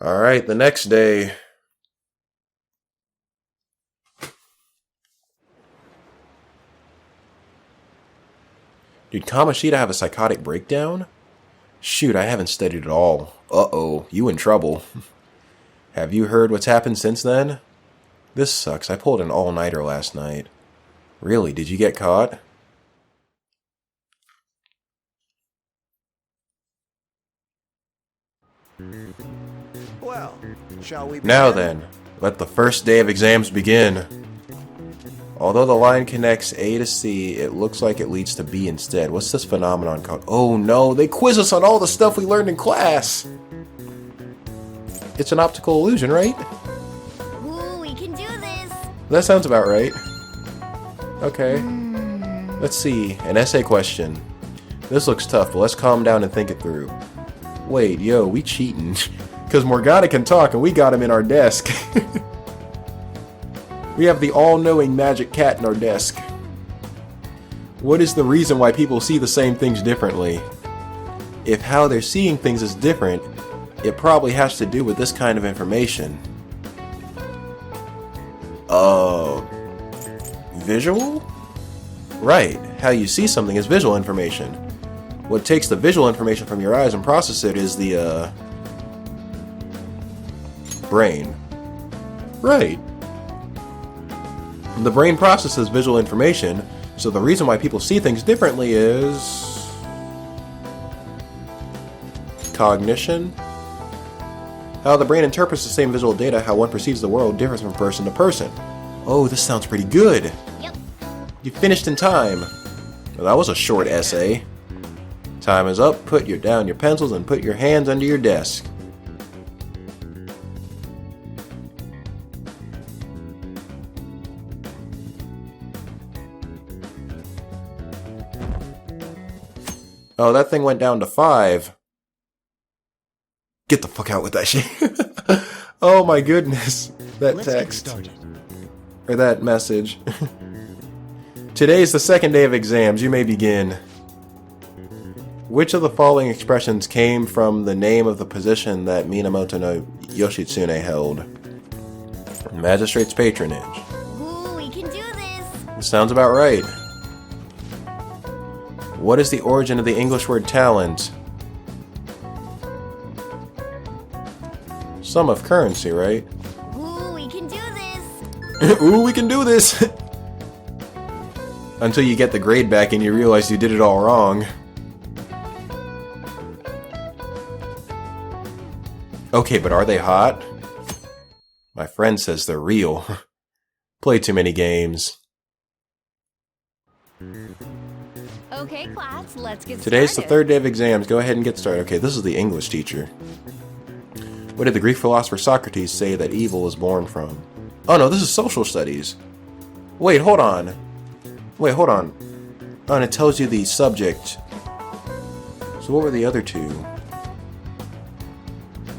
Alright, the next day. Did Kamoshida have a psychotic breakdown? Shoot, I haven't studied at all. Uh-oh, you in trouble. Have you heard what's happened since then? This sucks. I pulled an all-nighter last night. Really, did you get caught? Well, shall we begin? Now then, let the first day of exams begin. Although the line connects A to C, it looks like it leads to B instead. What's this phenomenon called? Oh no, they quiz us on all the stuff we learned in class! It's an optical illusion, right? Ooh, we can do this! That sounds about right. Okay. Let's see, an essay question. This looks tough, but let's calm down and think it through. Wait, yo, we cheating. Because Morgana can talk and we got him in our desk. We have the all-knowing magic cat in our desk. What is the reason why people see the same things differently? If how they're seeing things is different, it probably has to do with this kind of information. Visual? Right, how you see something is visual information. What takes the visual information from your eyes and process it is the, brain. Right. The brain processes visual information, so the reason why people see things differently is... cognition? How the brain interprets the same visual data, how one perceives the world differs from person to person. Oh, this sounds pretty good. Yep. You finished in time. Well, that was a short essay. Time is up, put down your pencils and put your hands under your desk. Oh, that thing went down to 5. Get the fuck out with that shit. Oh my goodness. That Let's text. get started. Or that message. Today is the second day of exams. You may begin. Which of the following expressions came from the name of the position that Minamoto no Yoshitsune held? Magistrate's patronage. Ooh, we can do this! Sounds about right. What is the origin of the English word talent? Sum of currency, right? Ooh, we can do this! Ooh, we can do this! Until you get the grade back and you realize you did it all wrong. Okay, but are they hot? My friend says they're real. Play too many games. Okay, class, let's get Today's the started. third day of exams. Go ahead and get started. Okay, this is the English teacher. What did the Greek philosopher Socrates say that evil is born from? Oh no, this is social studies. Wait, hold on. Wait, hold on. Oh, and it tells you the subject. So what were the other two?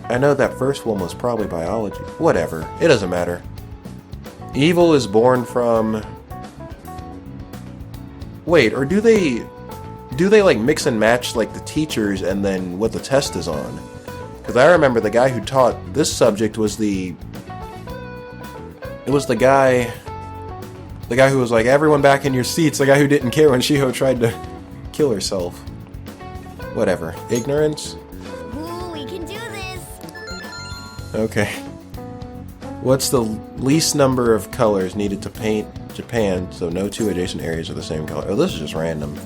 I know that first one was probably biology. Whatever. It doesn't matter. Evil is born from... Wait, or do they like mix and match like the teachers and then what the test is on? Because I remember the guy who taught this subject was the guy who was like, everyone back in your seats, the guy who didn't care when Shiho tried to kill herself. Whatever. Ignorance? Ooh, we can do this! Okay. What's the least number of colors needed to paint Japan so no two adjacent areas are the same color? Oh, this is just random.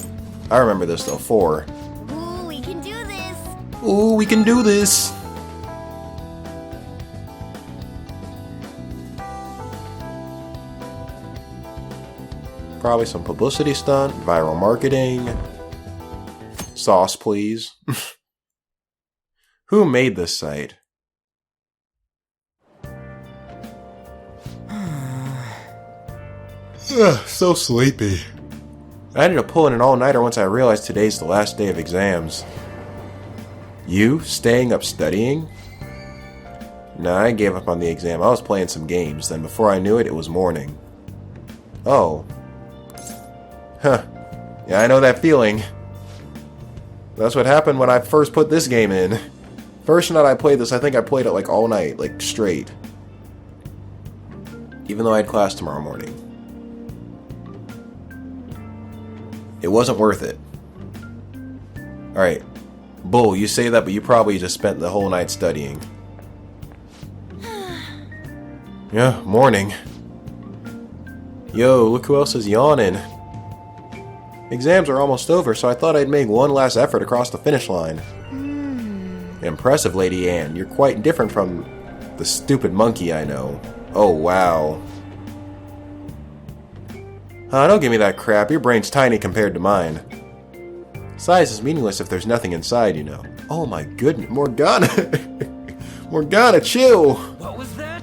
I remember this though. 4. Ooh, we can do this! Ooh, we can do this! Probably some publicity stunt, viral marketing. Sauce, please. Who made this site? Ugh, so sleepy. I ended up pulling an all-nighter once I realized today's the last day of exams. You? Staying up studying? Nah, I gave up on the exam. I was playing some games, then before I knew it, it was morning. Oh. Huh. Yeah, I know that feeling. That's what happened when I first put this game in. First night I played this, I think I played it like all night, like straight. Even though I had class tomorrow morning. It wasn't worth it. Alright. Bull, you say that, but you probably just spent the whole night studying. Yeah, morning. Yo, look who else is yawning. Exams are almost over, so I thought I'd make one last effort across the finish line. Impressive, Lady Anne. You're quite different from the stupid monkey I know. Oh, wow. Don't give me that crap. Your brain's tiny compared to mine. Size is meaningless if there's nothing inside, you know. Oh my goodness. Morgana! Morgana, chill! What was that?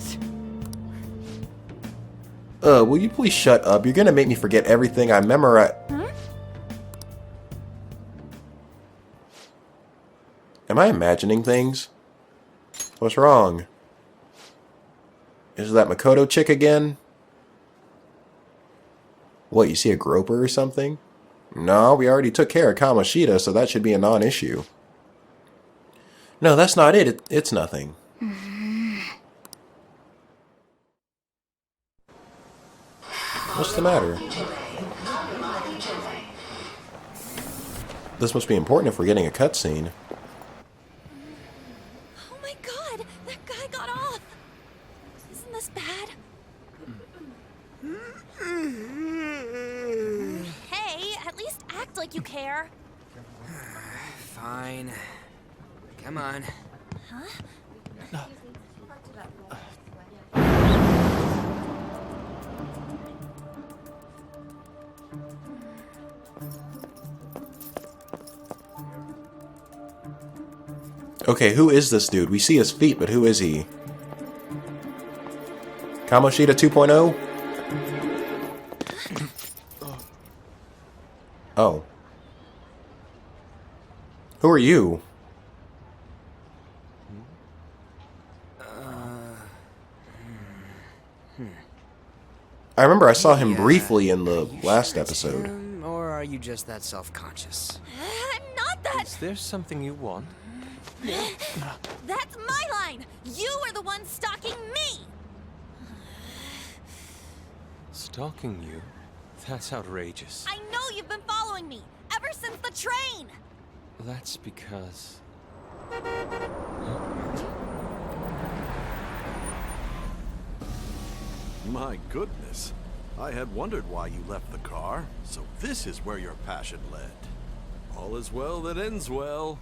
Will you please shut up? You're gonna make me forget everything I memorized. Am I imagining things? What's wrong? Is that Makoto chick again? What, you see a groper or something? No, we already took care of Kamoshida, so that should be a non-issue. No, that's not it. It's nothing. What's the matter? This must be important if we're getting a cutscene. Oh my god, that guy got off. Isn't this bad? Hey, at least act like you care. Fine. Come on. Okay, who is this dude? We see his feet, but who is he? Kamoshida 2.0? Oh. Who are you? I remember I saw him briefly in the last episode. Or are you just that self-conscious? I'm not that. Is there something you want? That's my line. You are the one stalking me. Stalking you? That's outrageous. I know you've been following me ever since the train. That's because... My goodness. I had wondered why you left the car. So this is where your passion led. All is well that ends well.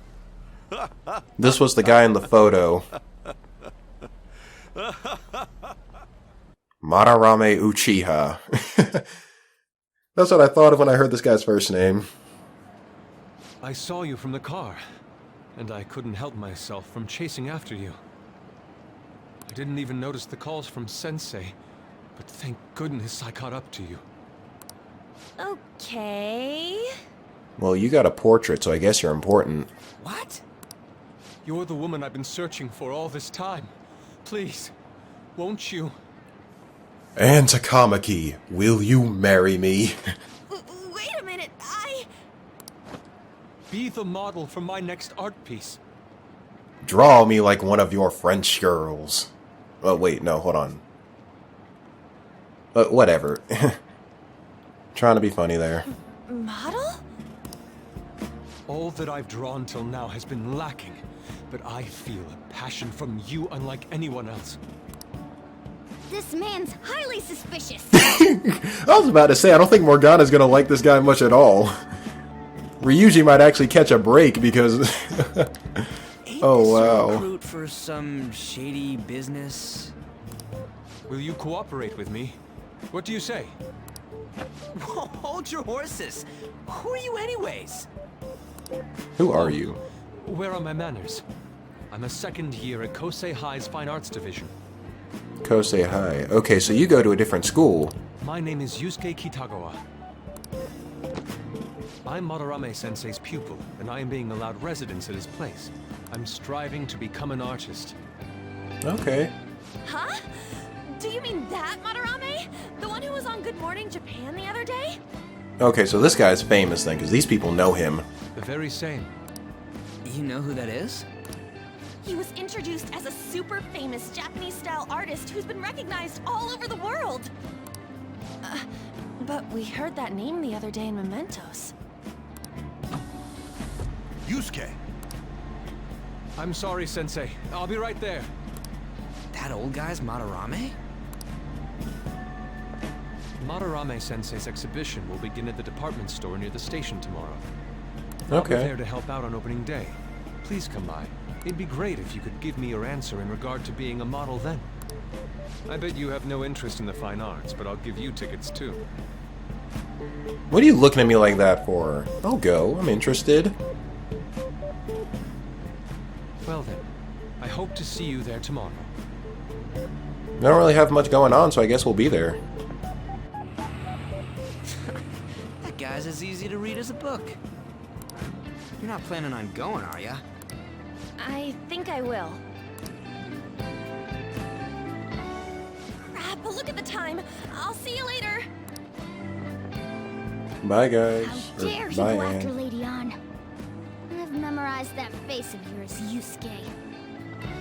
This was the guy in the photo. Madarame Uchiha. That's what I thought of when I heard this guy's first name. I saw you from the car, and I couldn't help myself from chasing after you. I didn't even notice the calls from Sensei, but thank goodness I caught up to you. Okay. Well, you got a portrait, so I guess you're important. What? You're the woman I've been searching for all this time. Please, won't you? And Takamaki, will you marry me? Wait a minute, Be the model for my next art piece. Draw me like one of your French girls. Oh, wait, no, hold on. Whatever. Trying to be funny there. Model? All that I've drawn till now has been lacking, but I feel a passion from you unlike anyone else. This man's highly suspicious. I was about to say, I don't think Morgana's gonna like this guy much at all. Ryuji might actually catch a break because... Oh, wow. Recruit for some shady business? Will you cooperate with me? What do you say? Hold your horses. Who are you anyways? Who are you? Where are my manners? I'm a second year at Kosei High's Fine Arts Division. Kosei High. Okay, so you go to a different school. My name is Yusuke Kitagawa. I'm Madarame Sensei's pupil, and I am being allowed residence at his place. I'm striving to become an artist. Okay. Huh? Do you mean that Madarame? The one who was on Good Morning Japan the other day? Okay, so this guy's famous then, because these people know him. The very same. You know who that is? He was introduced as a super famous Japanese-style artist who's been recognized all over the world. But we heard that name the other day in Mementos. Yusuke! I'm sorry, Sensei. I'll be right there. That old guy's Madarame? Madarame Sensei's exhibition will begin at the department store near the station tomorrow. I'll be Okay. there to help out on opening day. Please come by. It'd be great if you could give me your answer in regard to being a model then. I bet you have no interest in the fine arts, but I'll give you tickets too. What are you looking at me like that for? I'll go. I'm interested. Well then, I hope to see you there tomorrow. I don't really have much going on, so I guess we'll be there. That guy's as easy to read as a book. You're not planning on going, are ya? I think I will. Crap, look at the time. I'll see you later. Bye, guys. How dare Or you bye, go after Anne. Lady Ann? I've memorized that face of yours, Yusuke.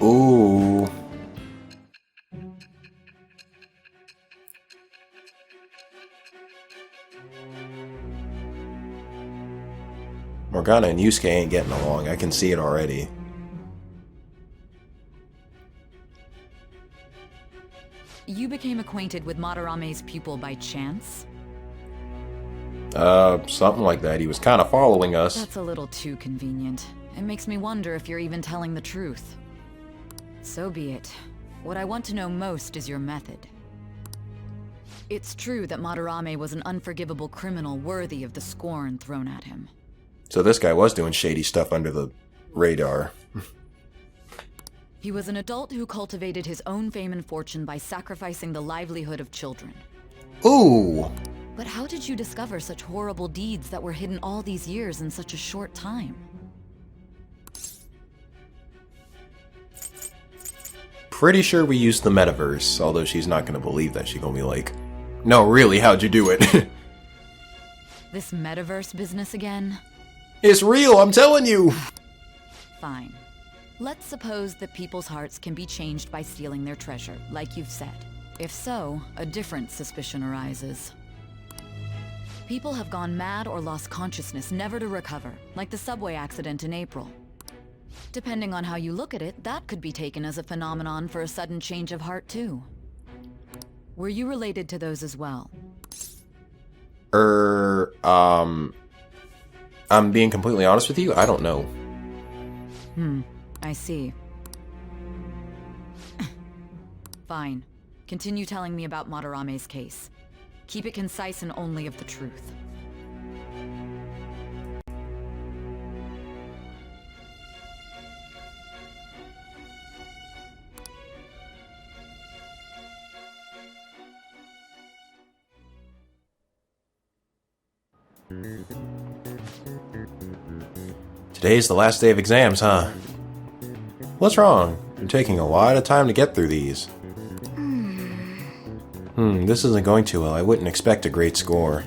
Ooh. Morgana and Yusuke ain't getting along. I can see it already. You became acquainted with Madarame's pupil by chance? Something like that. He was kind of following us. That's a little too convenient. It makes me wonder if you're even telling the truth. So be it. What I want to know most is your method. It's true that Madarame was an unforgivable criminal worthy of the scorn thrown at him. So this guy was doing shady stuff under the radar. He was an adult who cultivated his own fame and fortune by sacrificing the livelihood of children. Ooh. But how did you discover such horrible deeds that were hidden all these years in such a short time? Pretty sure we used the metaverse, although she's not gonna believe that. She's gonna be like, no, really, how'd you do it? This metaverse business again? It's real, I'm telling you! Fine. Let's suppose that people's hearts can be changed by stealing their treasure, like you've said. If so, a different suspicion arises. People have gone mad or lost consciousness, never to recover, like the subway accident in April. Depending on how you look at it, that could be taken as a phenomenon for a sudden change of heart, too. Were you related to those as well? I'm being completely honest with you, I don't know. I see. Fine. Continue telling me about Madarame's case. Keep it concise and only of the truth. Today's the last day of exams, huh? What's wrong? You're taking a lot of time to get through these. This isn't going too well. I wouldn't expect a great score.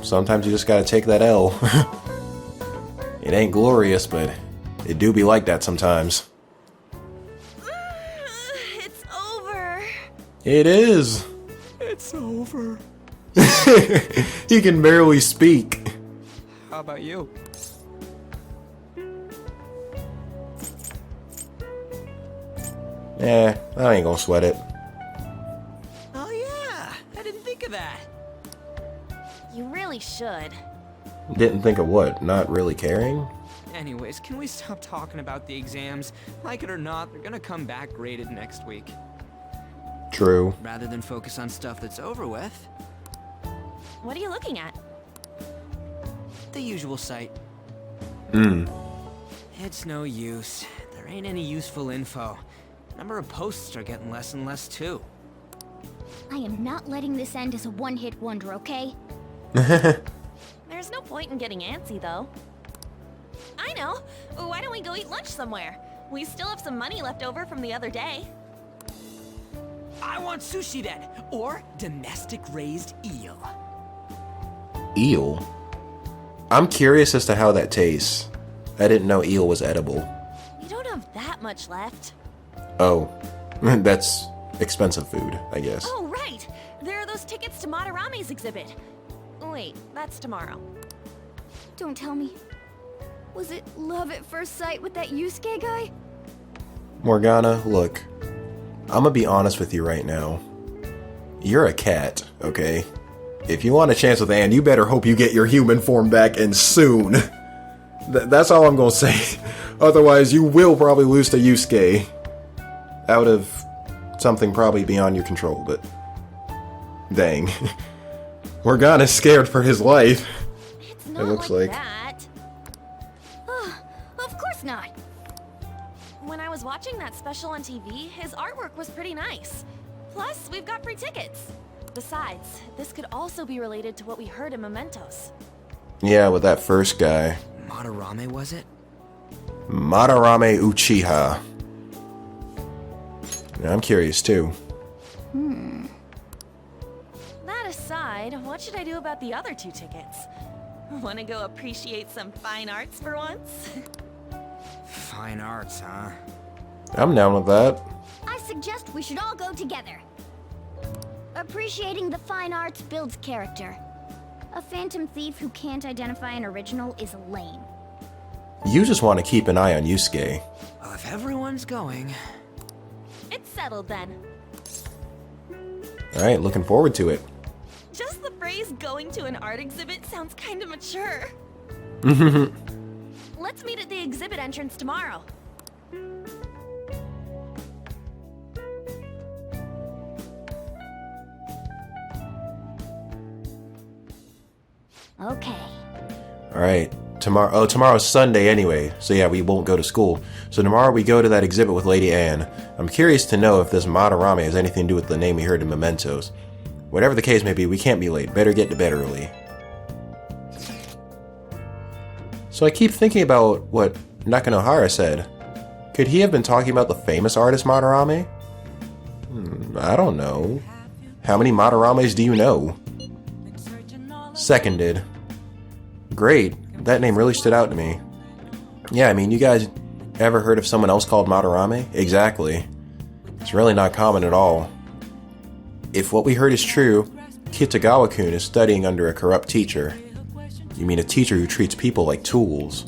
Sometimes you just gotta take that L. It ain't glorious, but it do be like that sometimes. It's over. It is. It's over. He can barely speak. How about you? I ain't gonna sweat it. Oh yeah, I didn't think of that. You really should. Didn't think of what? Not really caring? Anyways, can we stop talking about the exams? Like it or not, they're gonna come back graded next week. True. Rather than focus on stuff that's over with, What are you looking at? the usual site. It's no use. There ain't any useful info. Number of posts are getting less and less too. I am not letting this end as a one-hit wonder, okay? There's no point in getting antsy, though. I know. Why don't we go eat lunch somewhere? We still have some money left over from the other day. I want sushi then, or domestic raised eel. Eel? I'm curious as to how that tastes. I didn't know eel was edible. much left. Oh, that's expensive food, I guess. Oh, right! There are those tickets to Madarame's exhibit. Wait, that's tomorrow. Don't tell me. Was it love at first sight with that Yusuke guy? Morgana, look. I'm gonna be honest with you right now. You're a cat, okay? If you want a chance with Anne, you better hope you get your human form back, and soon. That's all I'm gonna say. Otherwise, you will probably lose to Yusuke. Out of something probably beyond your control, but... Dang. Morgana's scared for his life. It's not It looks like like. that. Of course not. When I was watching that special on TV, his artwork was pretty nice. Plus, we've got free tickets. Besides, this could also be related to what we heard in Mementos. Yeah, with that first guy. Madarame, was it? Madarame Uchiha. Yeah, I'm curious too. That aside, what should I do about the other 2 tickets? Want to go appreciate some fine arts for once? Fine arts, huh? I'm down with that. I suggest we should all go together. Appreciating the fine arts builds character. A phantom thief who can't identify an original is lame. You just want to keep an eye on Yusuke. Well, if everyone's going... It's settled then. Alright, looking forward to it. Just the phrase going to an art exhibit sounds kind of mature. Let's meet at the exhibit entrance tomorrow. Okay. Alright, tomorrow's Sunday anyway, so yeah, we won't go to school. So tomorrow we go to that exhibit with Lady Anne. I'm curious to know if this Madarame has anything to do with the name we heard in Mementos. Whatever the case may be, we can't be late. Better get to bed early. So I keep thinking about what Nakanohara said. Could he have been talking about the famous artist Madarame? I don't know. How many Madarames do you know? Seconded. Great. That name really stood out to me. Yeah, I mean, you guys ever heard of someone else called Madarame? Exactly. It's really not common at all. If what we heard is true, Kitagawa-kun is studying under a corrupt teacher. You mean a teacher who treats people like tools?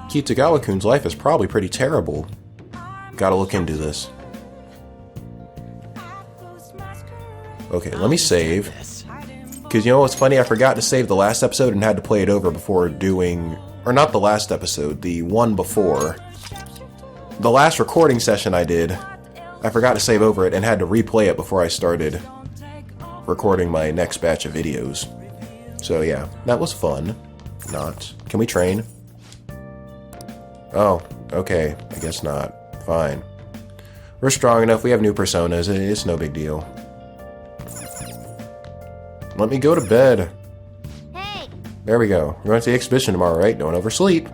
Kitagawa-kun's life is probably pretty terrible. Gotta look into this. Okay, let me save. Because you know what's funny? I forgot to save the last episode and had to play it over before doing... Or not the last episode, the one before. The last recording session I did, I forgot to save over it and had to replay it before I started recording my next batch of videos. So yeah, that was fun. Not. Can we train? Oh, okay. I guess not. Fine. We're strong enough. We have new personas. It's no big deal. Let me go to bed. Hey! There we go. We're going to the exhibition tomorrow, right? Don't oversleep.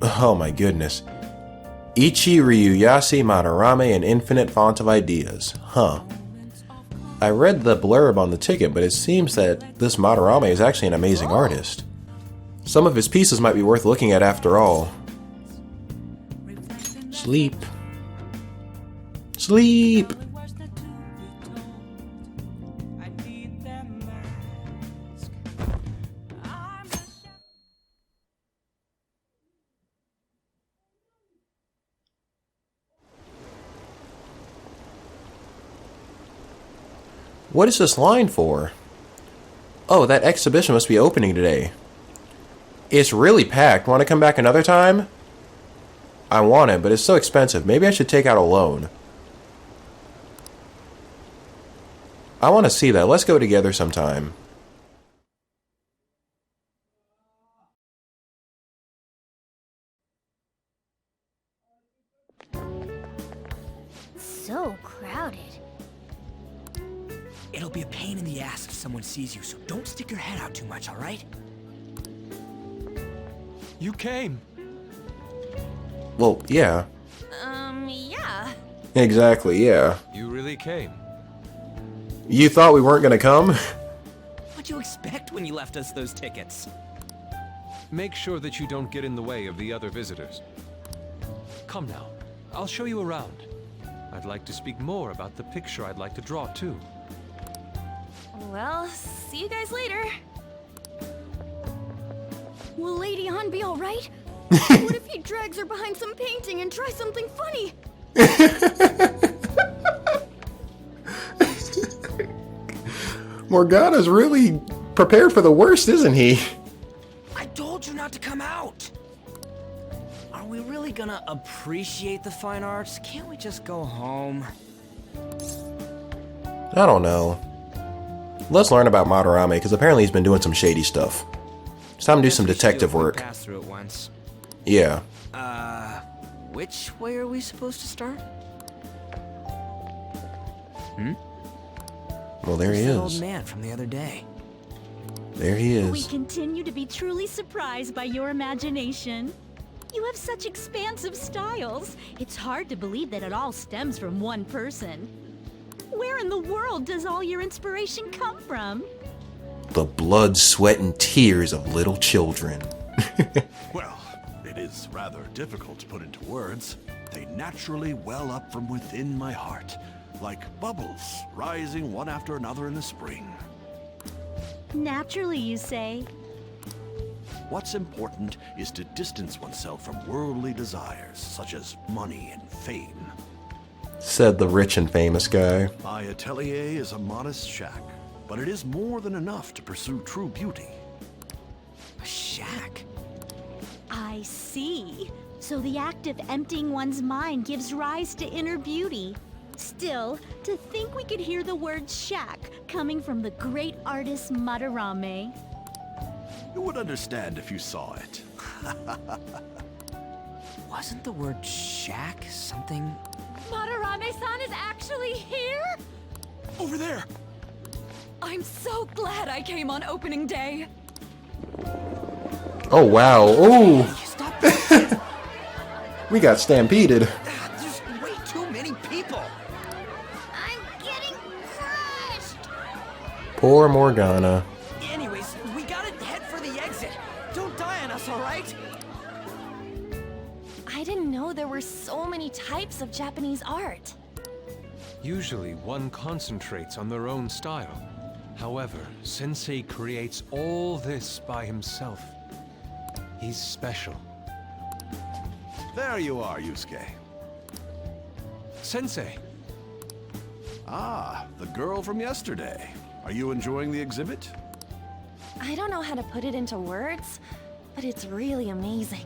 Oh my goodness. Ichi Ryuyase Madarame, an infinite font of ideas. Huh. I read the blurb on the ticket, but it seems that this Madarame is actually an amazing artist. Some of his pieces might be worth looking at after all. Sleep. Sleep! What is this line for? Oh, that exhibition must be opening today. It's really packed. Want to come back another time? I want it, but it's so expensive. Maybe I should take out a loan. I want to see that. Let's go together sometime. So crowded. It'll be a pain in the ass if someone sees you, so don't stick your head out too much, alright? You came. Well, yeah. Yeah. Exactly, yeah. You really came. You thought we weren't gonna come? What'd you expect when you left us those tickets? Make sure that you don't get in the way of the other visitors. Come now, I'll show you around. I'd like to speak more about the picture I'd like to draw, too. Well, see you guys later. Will Lady Han be alright? What if he drags her behind some painting and tries something funny? Morgana's really prepared for the worst, isn't he? I told you not to come out! Are we really gonna appreciate the fine arts? Can't we just go home? I don't know. Let's learn about Madarame, because apparently he's been doing some shady stuff. It's time to do some detective work. Pass through it once. Yeah. Which way are we supposed to start? Well, there he Who's that old is. man from the other day. There he We is. continue to be truly surprised by your imagination. You have such expansive styles. It's hard to believe that it all stems from one person. Where in the world does all your inspiration come from? The blood, sweat, and tears of little children. Well, it is rather difficult to put into words. They naturally well up from within my heart, like bubbles rising one after another in the spring. Naturally, you say. What's important is to distance oneself from worldly desires, such as money and fame. Said the rich and famous guy. My atelier is a modest shack, but it is more than enough to pursue true beauty. A shack? I see. So the act of emptying one's mind gives rise to inner beauty. Still, to think we could hear the word shack coming from the great artist Madarame. You would understand if you saw it. Wasn't the word shack something? Madarame-san is actually here? Over there! I'm so glad I came on opening day. Oh, wow. Ooh. Stop! We got stampeded. There's way too many people! I'm getting crushed! Poor Morgana. Anyways, we gotta head for the exit. Don't die on us, alright? I didn't know there were so many types of Japanese art. Usually, one concentrates on their own style. However, Sensei creates all this by himself. He's special. There you are, Yusuke. Sensei! Ah, the girl from yesterday. Are you enjoying the exhibit? I don't know how to put it into words, but it's really amazing.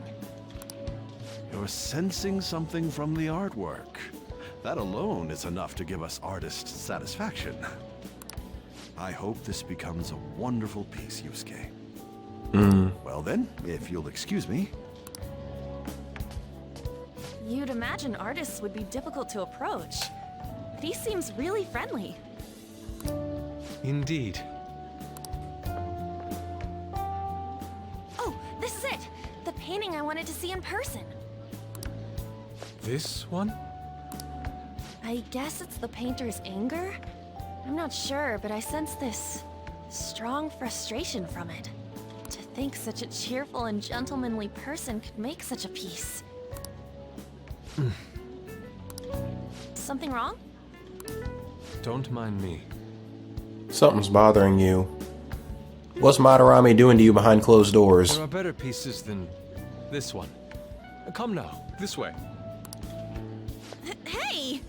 You're sensing something from the artwork. That alone is enough to give us artist satisfaction. I hope this becomes a wonderful piece, Yusuke. Well then, if you'll excuse me. You'd imagine artists would be difficult to approach, but he seems really friendly. Indeed. Oh, this is it! The painting I wanted to see in person. This one? I guess it's the painter's anger? I'm not sure, but I sense this strong frustration from it. To think such a cheerful and gentlemanly person could make such a piece. Something wrong? Don't mind me. Something's bothering you. What's Madarame doing to you behind closed doors? There are better pieces than this one. Come now, this way. Hey!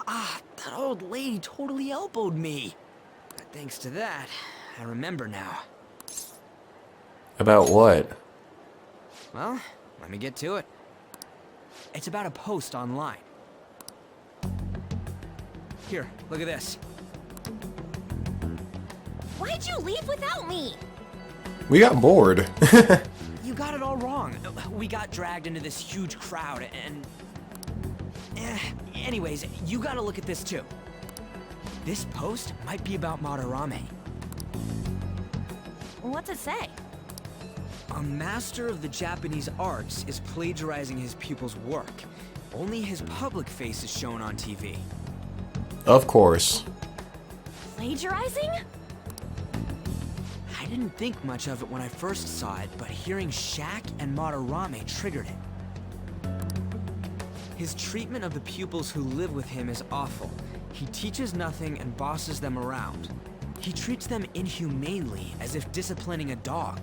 Ah, that old lady totally elbowed me. Thanks to that, I remember now. About what? Well, let me get to it. It's about a post online. Here, look at this. Why'd you leave without me? We got bored. You got it all wrong. We got dragged into this huge crowd and... anyways, you gotta look at this too. This post might be about Madarame. What's it say? A master of the Japanese arts is plagiarizing his pupil's work. Only his public face is shown on TV. Of course. Plagiarizing? I didn't think much of it when I first saw it, but hearing Shaq and Madarame triggered it. His treatment of the pupils who live with him is awful. He teaches nothing and bosses them around. He treats them inhumanely, as if disciplining a dog.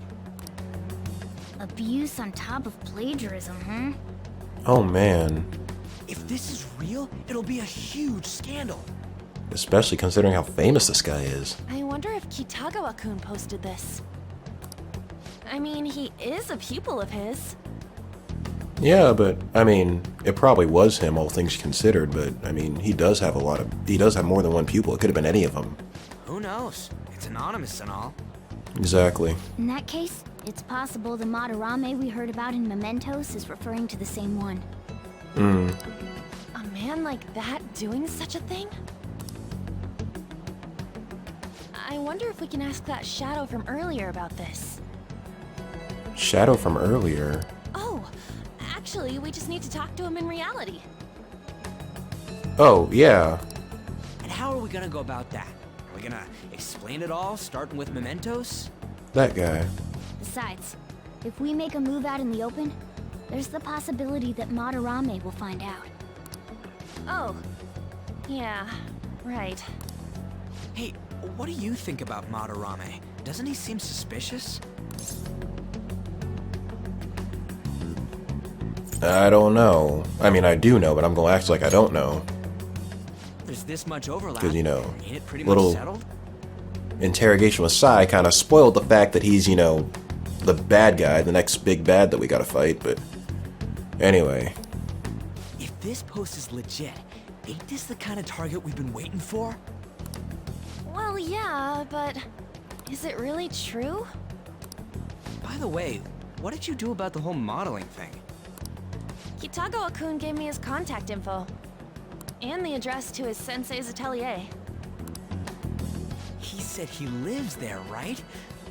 Abuse on top of plagiarism, huh? Oh man. If this is real, it'll be a huge scandal. Especially considering how famous this guy is. I wonder if Kitagawa-kun posted this. I mean, he is a pupil of his. Yeah, but, I mean, it probably was him, all things considered, but, I mean, he does have more than one pupil. It could have been any of them. Who knows? It's anonymous and all. Exactly. In that case, it's possible the Madarame we heard about in Mementos is referring to the same one. A man like that doing such a thing? I wonder if we can ask that Shadow from earlier about this. Shadow from earlier? Oh, actually, we just need to talk to him in reality. Oh, yeah. And how are we gonna go about that? Are we gonna explain it all, starting with Mementos? That guy. Besides, if we make a move out in the open, there's the possibility that Madarame will find out. Oh, yeah, right. Hey, what do you think about Madarame? Doesn't he seem suspicious? I don't know. I mean, I do know, but I'm gonna act like I don't know. There's this much overlap. 'Cause, you know, ain't it pretty little- much settled? Interrogation with Sai kind of spoiled the fact that he's, you know, the bad guy, the next big bad that we gotta fight, but anyway. If this post is legit, ain't this the kind of target we've been waiting for? Well, yeah, but is it really true? By the way, what did you do about the whole modeling thing? Kitagawa-kun gave me his contact info. And the address to his sensei's atelier. He said he lives there, right?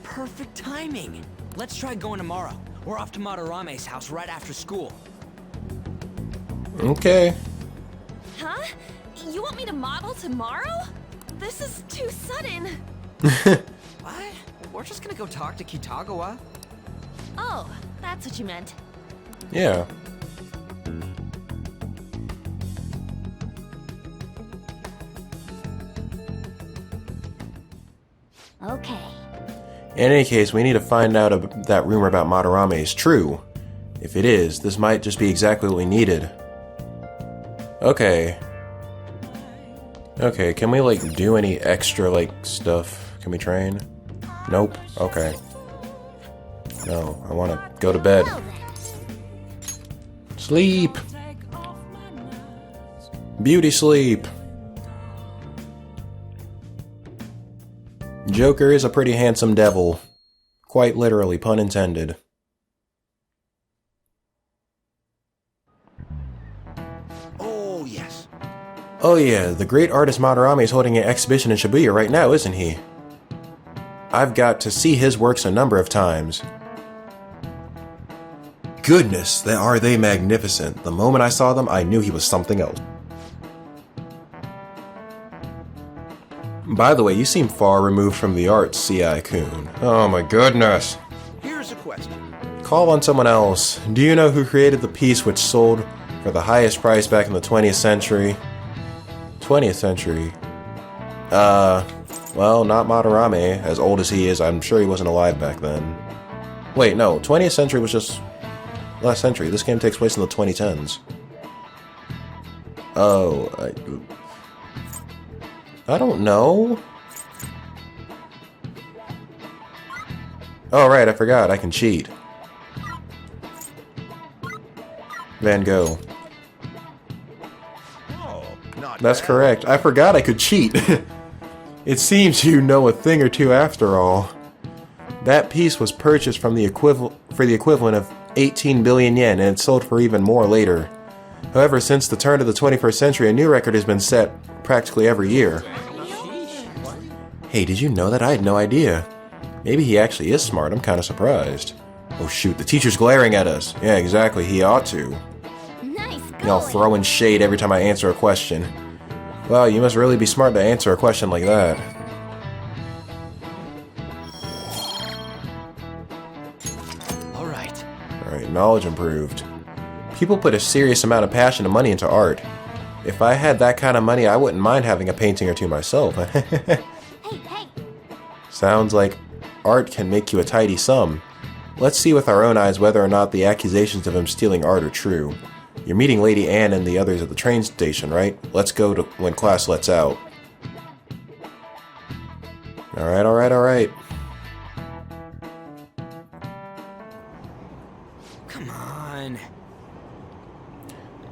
Perfect timing. Let's try going tomorrow. We're off to Madarame's house right after school. Okay. Huh? You want me to model tomorrow? This is too sudden. What? We're just gonna go talk to Kitagawa. Oh, that's what you meant. Yeah. Okay. In any case, we need to find out if that rumor about Madarame is true. If it is, this might just be exactly what we needed. Okay. Okay, can we, like, do any extra, like, stuff? Can we train? Nope. Okay. No, I want to go to bed. Well then. Sleep! Beauty sleep! Joker is a pretty handsome devil. Quite literally, pun intended. Oh, yes. Oh yeah, the great artist Madarame is holding an exhibition in Shibuya right now, isn't he? I've got to see his works a number of times. Goodness, are they magnificent. The moment I saw them, I knew he was something else. By the way, you seem far removed from the arts, CI-kun. Oh my goodness. Here's a question. Call on someone else. Do you know who created the piece which sold for the highest price back in the 20th century? 20th century? Well, not Madarame. As old as he is, I'm sure he wasn't alive back then. Wait, no, 20th century was just last century. This game takes place in the 2010s. Oh, I don't know. Oh, right, I forgot. I can cheat. Van Gogh. Oh, not That's bad. correct. I forgot I could cheat. It seems you know a thing or two after all. That piece was purchased from the equivalent of 18 billion yen, and it sold for even more later. However, since the turn of the 21st century, a new record has been set practically every year. Hey, did you know that? I had no idea. Maybe he actually is smart. I'm kind of surprised. Oh shoot, the teacher's glaring at us. Yeah, exactly. He ought to. Nice Y'all going. throwing shade every time I answer a question. Wow, you must really be smart to answer a question like that. Alright, knowledge improved. People put a serious amount of passion and money into art. If I had that kind of money, I wouldn't mind having a painting or two myself. Hey. Sounds like art can make you a tidy sum. Let's see with our own eyes whether or not the accusations of him stealing art are true. You're meeting Lady Anne and the others at the train station, right? Let's go to when class lets out. Alright. Come on.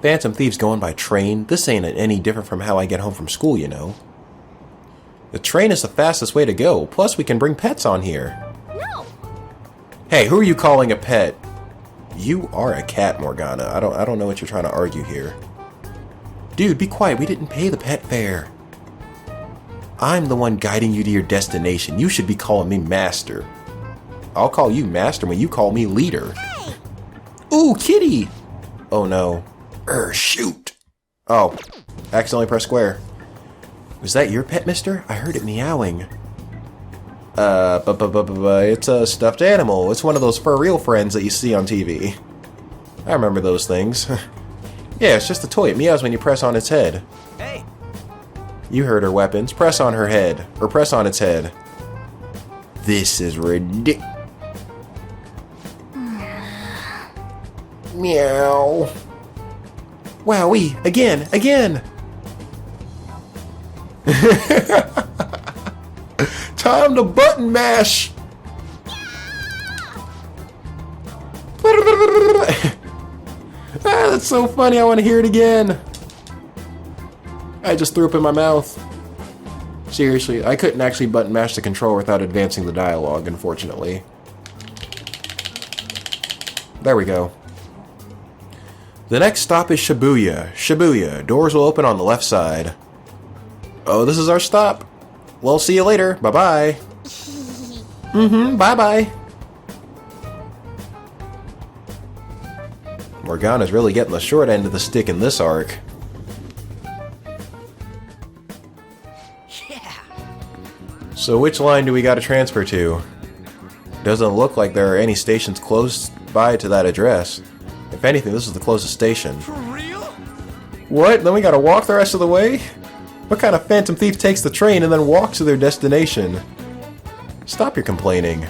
Phantom Thieves going by train? This ain't any different from how I get home from school, you know. The train is the fastest way to go. Plus, we can bring pets on here. No! Hey, who are you calling a pet? You are a cat, Morgana. I don't know what you're trying to argue here. Dude, be quiet. We didn't pay the pet fare. I'm the one guiding you to your destination. You should be calling me Master. I'll call you Master when you call me Leader. Hey! Ooh, kitty! Oh no. Shoot! Oh, accidentally pressed square. Was that your pet, mister? I heard it meowing. It's a stuffed animal. It's one of those fur-real friends that you see on TV. I remember those things. Yeah, it's just a toy. It meows when you press on its head. Hey! You heard her, Weapons. Press on her head. Or press on its head. This is ridiculous. Meow. Wowee. Again. Time to button mash. That's so funny. I want to hear it again. I just threw up in my mouth. Seriously, I couldn't actually button mash the controller without advancing the dialogue, unfortunately. There we go. The next stop is Shibuya. Shibuya. Doors will open on the left side. Oh, this is our stop. We'll see you later. Bye-bye. Bye-bye. Morgana's really getting the short end of the stick in this arc. Yeah. So which line do we gotta transfer to? Doesn't look like there are any stations close by to that address. If anything, this is the closest station. For real? What? Then we gotta walk the rest of the way? What kind of phantom thief takes the train and then walks to their destination? Stop your complaining.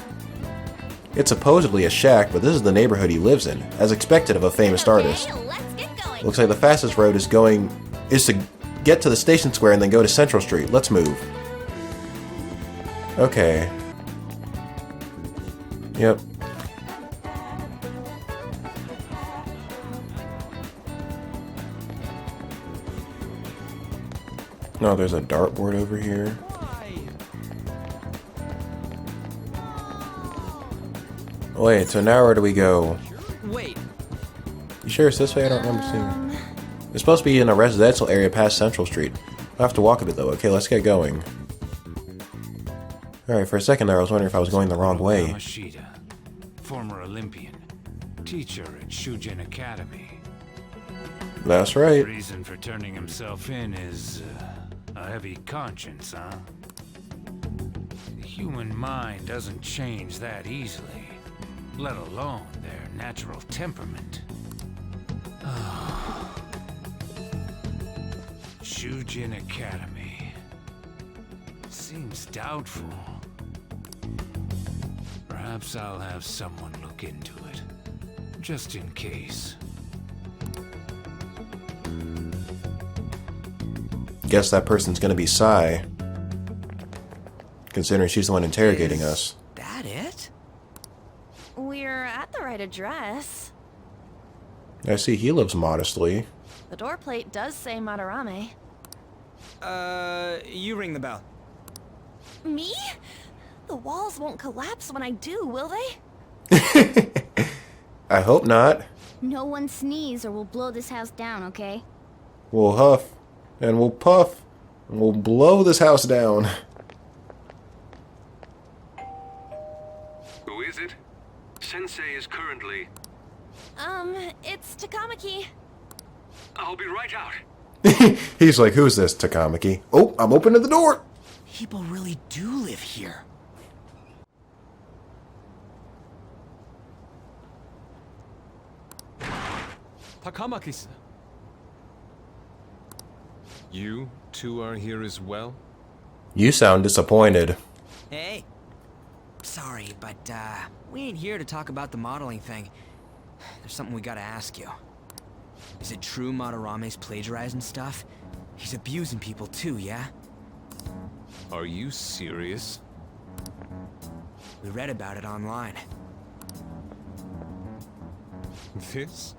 It's supposedly a shack, but this is the neighborhood he lives in, as expected of a famous artist. Let's get going. Looks like the fastest road is to get to the station square and then go to Central Street. Let's move. Okay. Yep. No, there's a dartboard over here. Wait, so now where do we go? Wait. You sure it's this way? I don't remember seeing it. It's supposed to be in a residential area past Central Street. I'll have to walk a bit though. Okay, let's get going. Alright, for a second there I was wondering if I was going the wrong way. Yamashita, former Olympian, teacher at Shujin Academy. That's right. Reason for turning himself in is a heavy conscience, huh? The human mind doesn't change that easily, let alone their natural temperament. Shujin Academy. Seems doubtful. Perhaps I'll have someone look into it, just in case. Guess that person's gonna be Sai. Considering she's the one interrogating us. That it? We're at the right address. I see he lives modestly. The door plate does say Madarame. You ring the bell. Me? The walls won't collapse when I do, will they? I hope not. No one sneeze or we'll blow this house down, okay? We'll huff, and we'll puff, and we'll blow this house down. Who is it? Sensei is currently... It's Takamaki. I'll be right out. He's like, who's this, Takamaki? Oh, I'm opening the door. People really do live here. Takamaki-san. You two are here as well? You sound disappointed. Hey. Sorry, but, we ain't here to talk about the modeling thing. There's something we gotta ask you. Is it true Madarame's plagiarizing stuff? He's abusing people too, yeah? Are you serious? We read about it online. This?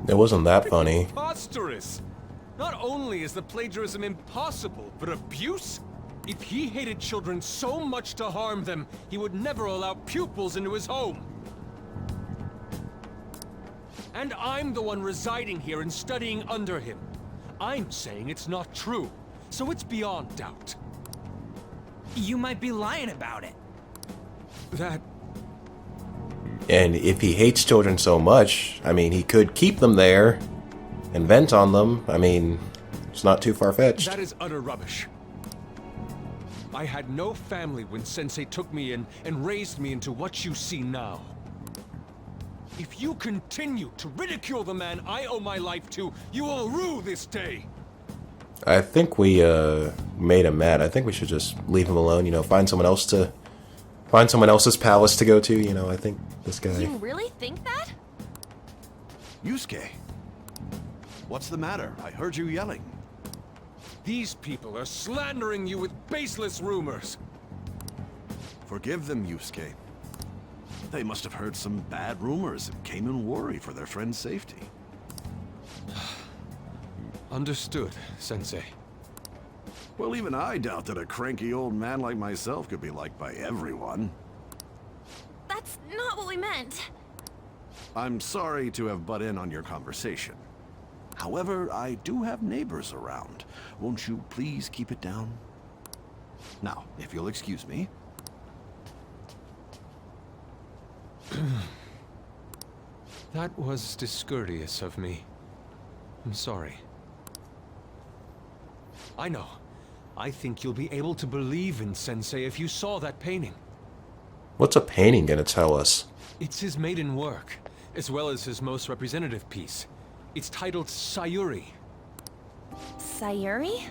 It wasn't that funny. Preposterous! Not only is the plagiarism impossible, but abuse? If he hated children so much to harm them, he would never allow pupils into his home. And I'm the one residing here and studying under him. I'm saying it's not true, so it's beyond doubt. You might be lying about it. That... And if he hates children so much, I mean, he could keep them there and vent on them. I mean, it's not too far-fetched. That is utter rubbish. I had no family when Sensei took me in and raised me into what you see now. If you continue to ridicule the man I owe my life to, you will rue this day. I think we made him mad. I think we should just leave him alone, you know, find someone else's palace to go to, you know. I think this guy... You really think that? Yusuke, what's the matter? I heard you yelling. These people are slandering you with baseless rumors. Forgive them, Yusuke. They must have heard some bad rumors and came in worry for their friend's safety. Understood, Sensei. Well, even I doubt that a cranky old man like myself could be liked by everyone. That's not what we meant. I'm sorry to have butt in on your conversation. However, I do have neighbors around. Won't you please keep it down? Now, if you'll excuse me. That was discourteous of me. I'm sorry. I know. I think you'll be able to believe in Sensei if you saw that painting. What's a painting gonna tell us? It's his maiden work, as well as his most representative piece. It's titled Sayuri. Sayuri?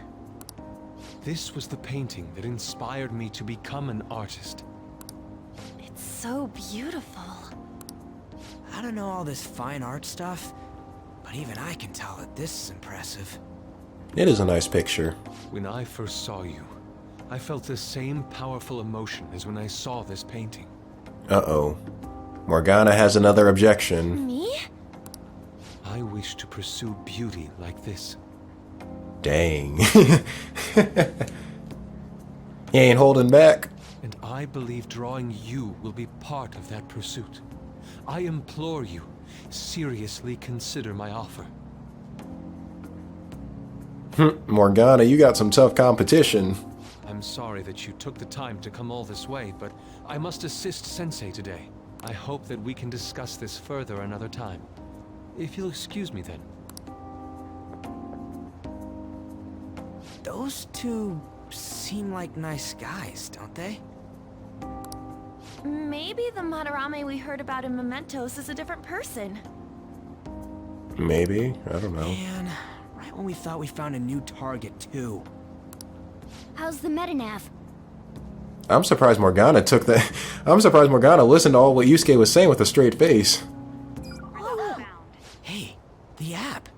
This was the painting that inspired me to become an artist. It's so beautiful. I don't know all this fine art stuff, but even I can tell that this is impressive. It is a nice picture. When I first saw you, I felt the same powerful emotion as when I saw this painting. Uh-oh. Morgana has another objection. Me? I wish to pursue beauty like this. Dang. He ain't holding back. And I believe drawing you will be part of that pursuit. I implore you, seriously consider my offer. Morgana, you got some tough competition. I'm sorry that you took the time to come all this way, but I must assist Sensei today. I hope that we can discuss this further another time. If you'll excuse me then. Those two seem like nice guys, don't they? Maybe the Madarame we heard about in Mementos is a different person. Maybe? I don't know. Man, right when we thought we found a new target, too. How's the Metanav? I'm surprised Morgana took that. I'm surprised Morgana listened to all what Yusuke was saying with a straight face. Hey, the app.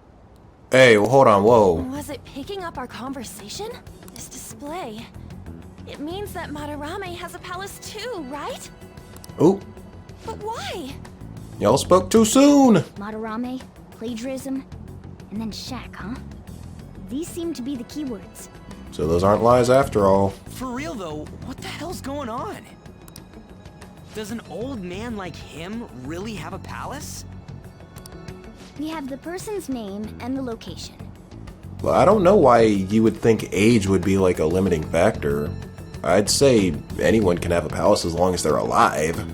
Hey, well, hold on, whoa. Was it picking up our conversation? This display. It means that Madarame has a palace too, right? Ooh, But why? y'all spoke too soon. Madarame, plagiarism, and then Shaq, huh? These seem to be the keywords. So those aren't lies after all. For real, though, what the hell's going on? Does an old man like him really have a palace? We have the person's name and the location. Well, I don't know why you would think age would be like a limiting factor. I'd say anyone can have a palace as long as they're alive.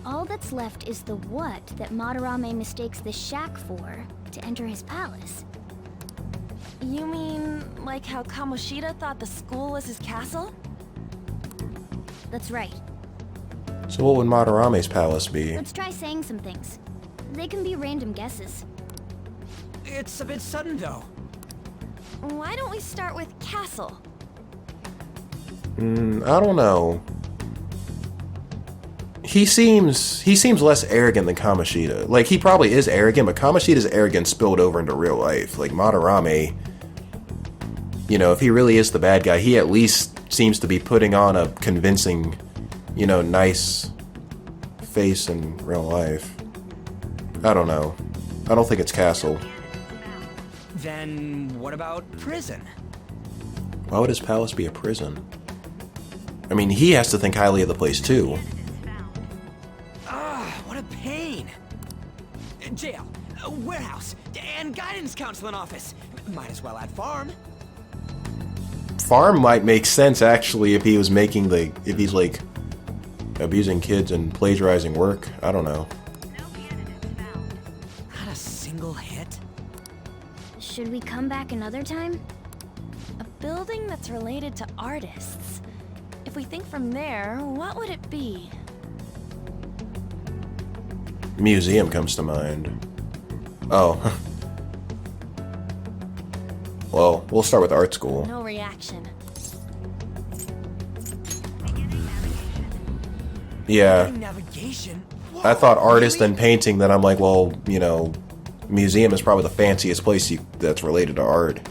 All that's that's left is the what that Madarame mistakes the shack for to enter his palace. You mean, like how Kamoshida thought the school was his castle? That's right. So what would Madarame's palace be? Let's try saying some things. They can be random guesses. It's a bit sudden, though. Why don't we start with castle? I don't know. He seems less arrogant than Kamoshida. Like, he probably is arrogant, but Kamoshida's arrogance spilled over into real life. Like, Madarame, you know, if he really is the bad guy, he at least seems to be putting on a convincing, you know, nice face in real life. I don't know. I don't think it's castle. Then what about prison? Why would his palace be a prison? I mean, he has to think highly of the place, too. What a pain. Jail, warehouse, and guidance counseling office. Might as well add farm. Farm might make sense, actually, if he was making if he's, like, abusing kids and plagiarizing work. I don't know. Not a single hit? Should we come back another time? A building that's related to artists. If we think from there, what would it be? Museum comes to mind. Oh. Well, we'll start with art school. No reaction. Yeah. Navigation? I thought artist and painting, then I'm like, well, you know, museum is probably the fanciest place that's related to art.